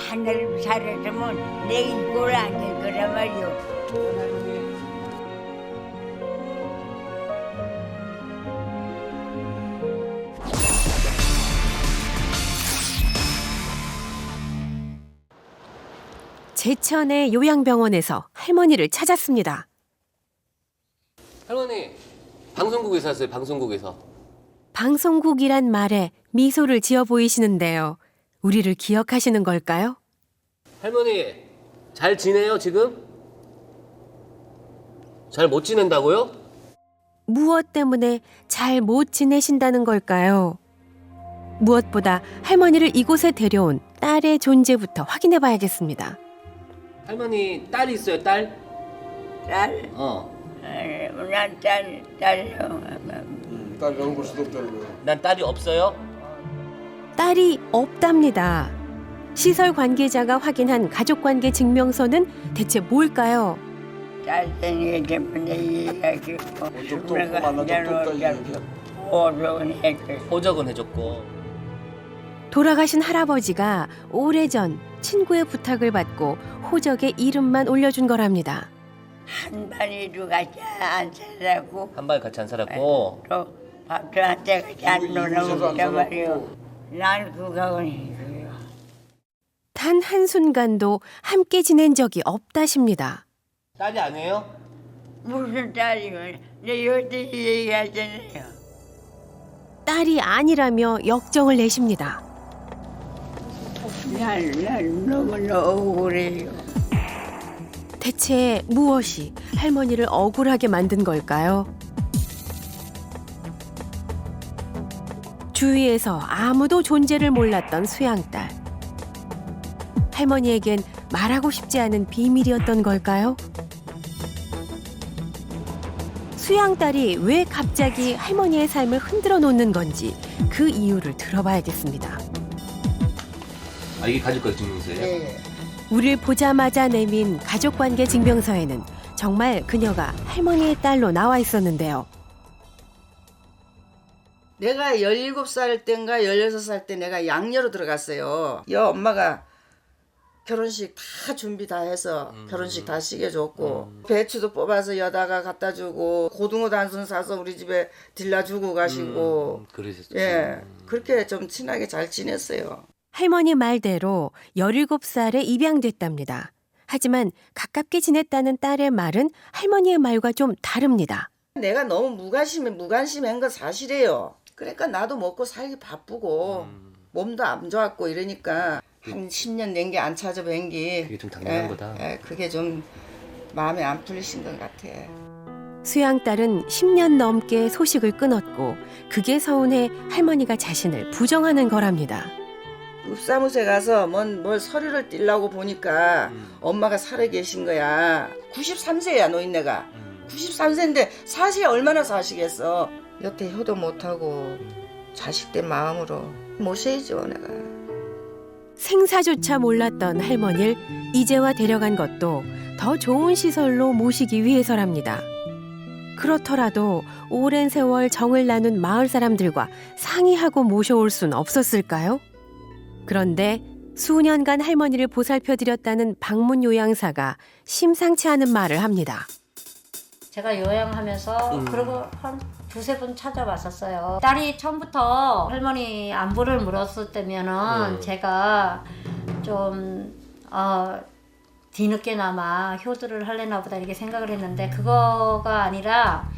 하늘 살았으면 내 이꼴 안될 거란 말이오. 제천의 요양병원에서 할머니를 찾았습니다. 할머니, 방송국에서 왔어요, 방송국에서. 방송국이란 말에 미소를 지어 보이시는데요. 우리를 기억하시는 걸까요? 할머니, 잘 지내요, 지금? 잘 못 지낸다고요? 무엇 때문에 잘 못 지내신다는 걸까요? 무엇보다 할머니를 이곳에 데려온 딸의 존재부터 확인해 봐야겠습니다. 할머니, 딸이 있어요, 딸? 딸? 난 딸. 딸이라고 볼 수도 없다는 거야. 난 딸이 없어요? 딸이 없답니다. 시설 관계자가 확인한 가족관계 증명서는 대체 뭘까요? 딸생이 때문에 이야기했고 적도 없고 만난 적도 없다 이 얘기야. 호적은 해줘. 호적은 해줬고. 돌아가신 할아버지가 오래전 친구의 부탁을 받고 호적에 이름만 올려준 거랍니다. 한 반이도 같이 안 살았고 한 발 같이 안 살았고. 또 밥도 한때 같이 안 우리 이웃에도 안 놀아먹단 말이오. 살았고. 난 그거는 해줘요. 단 한순간도 함께 지낸 적이 없다십니다. 딸이 아니에요? 무슨 딸이면 내 여태 얘기하잖아요. 딸이 아니라며 역정을 내십니다. 난 너무나 억울해요. 대체 무엇이 할머니를 억울하게 만든 걸까요? 주위에서 아무도 존재를 몰랐던 수양딸. 할머니에겐 말하고 싶지 않은 비밀이었던 걸까요? 수양딸이 왜 갑자기 할머니의 삶을 흔들어 놓는 건지 그 이유를 들어봐야겠습니다. 아, 이게 가족관계 증명서예요? 네. 우릴 보자마자 내민 가족관계 증명서에는 정말 그녀가 할머니의 딸로 나와 있었는데요. 내가 17살 때인가 16살 때 내가 양녀로 들어갔어요. 엄마가 결혼식 다 준비 다 해서 결혼식 다 시켜줬고 배추도 뽑아서 여다가 갖다 주고 고등어 단순 사서 우리 집에 딜라주고 가시고 그러셨죠. 예 그렇게 좀 친하게 잘 지냈어요. 할머니 말대로 17살에 입양됐답니다. 하지만 가깝게 지냈다는 딸의 말은 할머니의 말과 좀 다릅니다. 내가 너무 무관심한 건 사실이에요. 그러니까 나도 먹고 살기 바쁘고 몸도 안 좋았고 이러니까 한 10년 낸 게 안 찾아뵌 게 그게 좀 당연한 거다. 그게 좀 마음에 안 풀리신 것 같아. 수양딸은 10년 넘게 소식을 끊었고 그게 서운해 할머니가 자신을 부정하는 거랍니다. 읍사무소에 가서 뭘 서류를 띄려고 보니까 엄마가 살아 계신 거야. 93세야 노인네가. 93세인데 사시에 얼마나 사시겠어. 여태 효도 못하고 자식된 마음으로 모셔야죠 내가. 생사조차 몰랐던 할머니를 이제와 데려간 것도 더 좋은 시설로 모시기 위해서랍니다. 그렇더라도 오랜 세월 정을 나눈 마을 사람들과 상의하고 모셔올 순 없었을까요? 그런데 수년간 할머니를 보살펴드렸다는 방문 요양사가 심상치 않은 말을 합니다. 제가 요양하면서 그리고 한 두세 번 찾아왔었어요. 딸이 처음부터 할머니 안부를 물었을 때면은 제가 좀 뒤늦게나마 효도를 하려나 보다 이렇게 생각을 했는데 그거가 아니라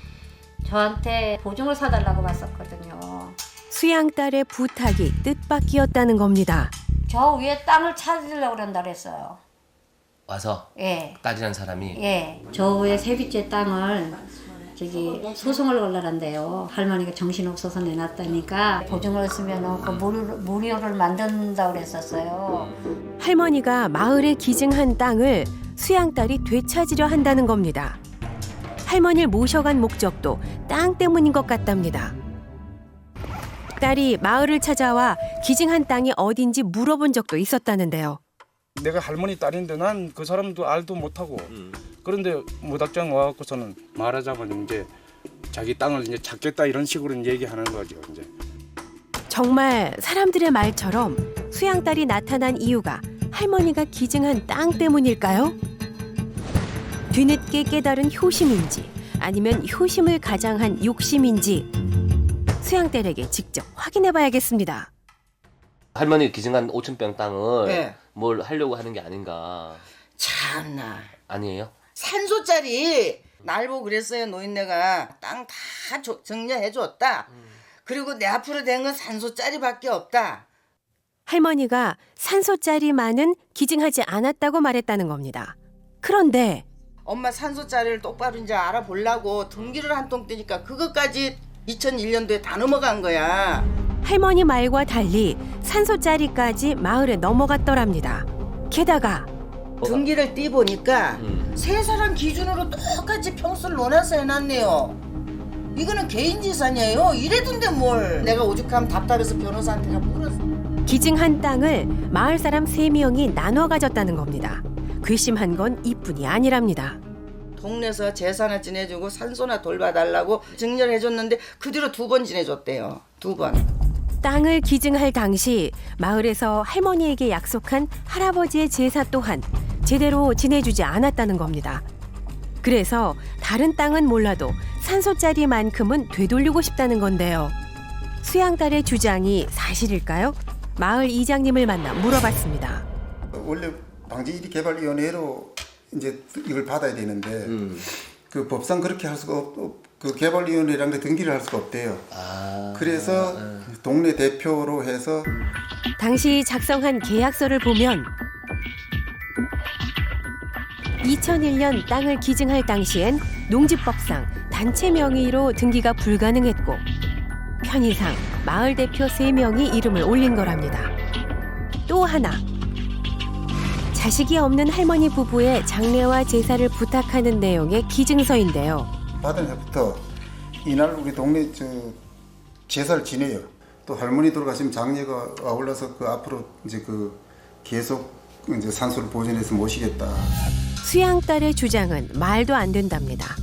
저한테 보증을 사달라고 왔었거든요. 수양딸의 부탁이 뜻밖이었다는 겁니다. 저 위에 땅을 찾으려고 그런다 그랬어요. 와서 예. 딸이란 사람이. 예. 저 위에 세비째 땅을 저기 소송을 걸러란대요. 할머니가 정신없어서 내놨다니까 보증을 쓰면 그 무료를 만든다고 그랬었어요. 할머니가 마을에 기증한 땅을 수양딸이 되찾으려 한다는 겁니다. 할머니를 모셔간 목적도 땅 때문인 것 같답니다. 딸이 마을을 찾아와 기증한 땅이 어딘지 물어본 적도 있었다는데요. 내가 할머니 딸인데 난 그 사람도 알도 못하고 그런데 모닥장 와갖고서는 말하자면 이제 자기 땅을 이제 찾겠다 이런 식으로 얘기하는 거죠 이제. 정말 사람들의 말처럼 수양딸이 나타난 이유가 할머니가 기증한 땅 때문일까요? 뒤늦게 깨달은 효심인지 아니면 효심을 가장한 욕심인지 수양딸에게 직접 확인해 봐야겠습니다. 할머니 기증한 5,000평 땅을 네. 뭘 하려고 하는 게 아닌가. 참나. 아니에요? 산소짜리 날 보고 그랬어요. 노인네가 땅 다 정리해 줬다. 그리고 내 앞으로 된 건 산소짜리밖에 없다. 할머니가 산소짜리만은 기증하지 않았다고 말했다는 겁니다. 그런데 엄마 산소짜리를 똑바로 이제 알아보려고 등기를 한 통 뜨니까 그것까지 2001년도에 다 넘어간 거야. 할머니 말과 달리 산소짜리까지 마을에 넘어갔더랍니다. 게다가 등기를 띄보니까 세 사람 기준으로 똑같이 평수를 논해서 해놨네요. 이거는 개인 재산이에요. 이래둔데 뭘. 내가 오죽하면 답답해서 변호사한테 물었어. 기증한 땅을 마을 사람 3명이 나눠 가졌다는 겁니다. 괘씸한 건 이뿐이 아니랍니다. 동네에서 제사나 지내주고 산소나 돌봐달라고 증여를 해줬는데 그 뒤로 2번 지내줬대요. 2번. 땅을 기증할 당시 마을에서 할머니에게 약속한 할아버지의 제사 또한 제대로 지내주지 않았다는 겁니다. 그래서 다른 땅은 몰라도 산소짜리만큼은 되돌리고 싶다는 건데요. 수양딸의 주장이 사실일까요? 마을 이장님을 만나 물어봤습니다. 원래 방지1위 개발위원회로 이제 이걸 받아야 되는데 그 법상 그렇게 할 수가 그 개발위원회랑 등기를 할 수가 없대요. 그래서 동네 대표로 해서 당시 작성한 계약서를 보면 2001년 땅을 기증할 당시엔 농지법상 단체 명의로 등기가 불가능했고 편의상 마을 대표 3명이 이름을 올린 거랍니다. 또 하나, 자식이 없는 할머니 부부의 장례와 제사를 부탁하는 내용의 기증서인데요. 받은 해부터 이날 우리 동네 제사를 지내요. 또 할머니 돌아가시면 장례가 아울러서 그 앞으로 이제 그 계속 이제 산소를 보존해서 모시겠다. 수양딸의 주장은 말도 안 된답니다.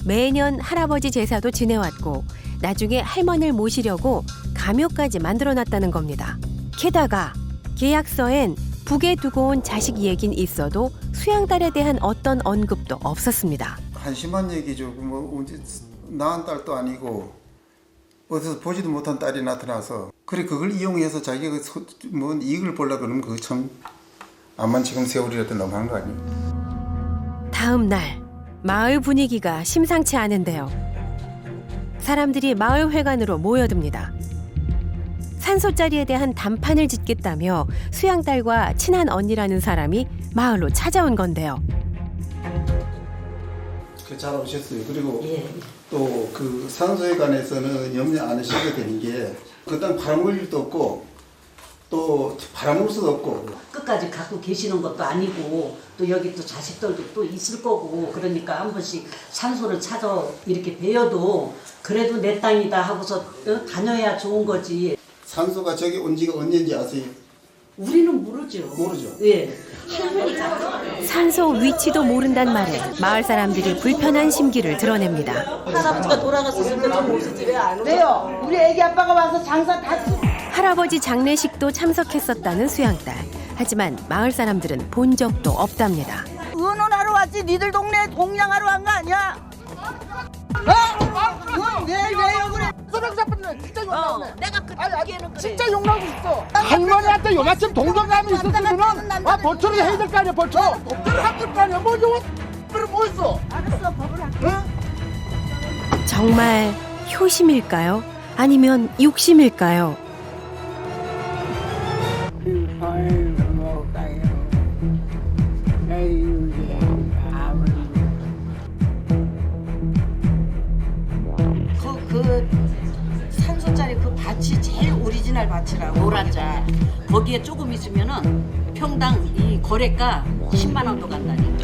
매년 할아버지 제사도 지내왔고 나중에 할머니를 모시려고 가묘까지 만들어놨다는 겁니다. 게다가 계약서엔 북에 두고 온 자식 얘긴 있어도 수양딸에 대한 어떤 언급도 없었습니다. 한심한 얘기죠. 뭐 언제 낳은 딸도 아니고 어디서 보지도 못한 딸이 나타나서 그래 그걸 이용해서 자기가 뭐 이익을 보려고 그러면 그거 참 암만 지금 세월이라도 너무한 거 아니에요. 다음 날 마을 분위기가 심상치 않은데요. 사람들이 마을 회관으로 모여듭니다. 산소짜리에 대한 담판을 짓겠다며 수양딸과 친한 언니라는 사람이 마을로 찾아온 건데요. 잘 오셨어요. 그리고 또 그 산소에 관해서는 염려 안 하셔도 되는 게 그 땅 팔아먹을 일도 없고 또 팔아먹을 수도 없고 끝까지 갖고 계시는 것도 아니고 또 여기 또 자식들도 또 있을 거고 그러니까 한 번씩 산소를 찾아 이렇게 베어도 그래도 내 땅이다 하고서 다녀야 좋은 거지. 산소가 저기 온 지가 언제인지 아세요? 우리는 모르죠. 모르죠. 예. 산소 위치도 모른단 말에 마을 사람들이 불편한 심기를 드러냅니다. 할아버지가 돌아갔을 때는 모시지 왜 안 오죠? 왜요? 우리 애기 아빠가 와서 장사 다 할아버지 장례식도 참석했었다는 수양딸. 하지만 마을 사람들은 본 적도 없답니다. 의논하러 왔지. 니들 동네 공양하러 간 거 아니야? 왜 그래? 진짜 욕나네. 내가 그때는 그래. 진짜 욕나고 있어. 할머니한테 요만큼 동정감이 있었으면은 벌초를 해야 될 거 아니야. 벌초. 법대로 할거 아니야. 뭐 있어? 알았어, 법을 할게. 정말 효심일까요? 아니면 욕심일까요? 그 산소짜리 그 밭이 제일 오리지널 밭이라고. 노란자. 거기에 조금 있으면은 평당 이 거래가 10만 원도 간다니.